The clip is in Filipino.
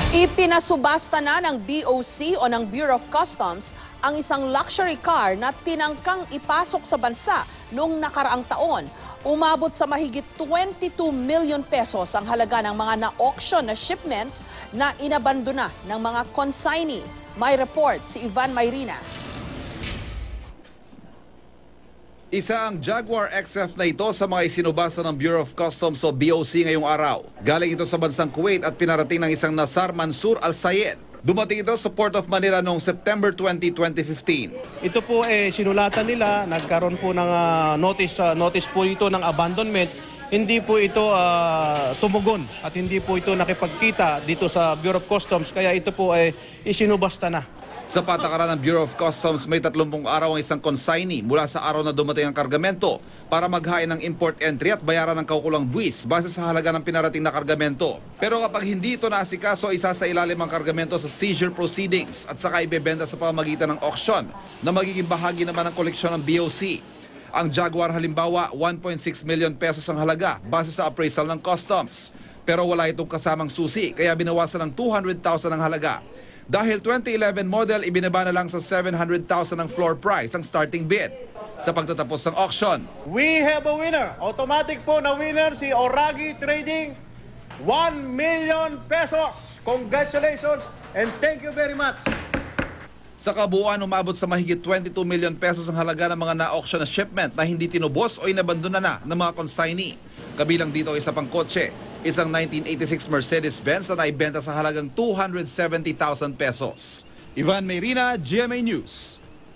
Ipinasubasta na ng BOC o ng Bureau of Customs ang isang luxury car na tinangkang ipasok sa bansa noong nakaraang taon. Umabot sa mahigit 22 million pesos ang halaga ng mga na-auction na shipment na inabandona ng mga consignee. May report si Ivan Mayrina. Isa ang Jaguar XF na ito sa mga isinubasta ng Bureau of Customs o BOC ngayong araw. Galing ito sa bansang Kuwait at pinarating ng isang Nasar Mansur Al Sayed. Dumating ito sa Port of Manila noong September 20, 2015. Ito po sinulatan nila, nagkaroon po ng notice po ito ng abandonment. Hindi po ito tumugon at hindi po ito nakipagkita dito sa Bureau of Customs, kaya ito po isinubasta na. Sa patakaran ng Bureau of Customs, may 30 araw ang isang consignee mula sa araw na dumating ang kargamento para maghain ng import entry at bayaran ng kaukulang buwis base sa halaga ng pinarating na kargamento. Pero kapag hindi ito naasikaso, isa sa ilalim ang kargamento sa seizure proceedings at saka ibebenta sa pamamagitan ng auction na magiging bahagi naman ng koleksyon ng BOC. Ang Jaguar halimbawa, 1.6 million pesos ang halaga base sa appraisal ng Customs. Pero wala itong kasamang susi kaya binawasan ng 200,000 ang halaga. Dahil 2011 model, ibinaba na lang sa 700,000 ang floor price ang starting bid. Sa pagtatapos ng auction, We have a winner. Automatic po na winner si Oragi Trading. 1 million pesos. Congratulations and thank you very much. sa kabuuan umabot sa mahigit 22 million pesos ang halaga ng mga na-auction na shipment na hindi tinubos o inabandona na ng mga consignee. Kabilang dito isa pang kotse, isang 1986 Mercedes-Benz na naibenta sa halagang 270,000 pesos. Ivan Mayrina, GMA News.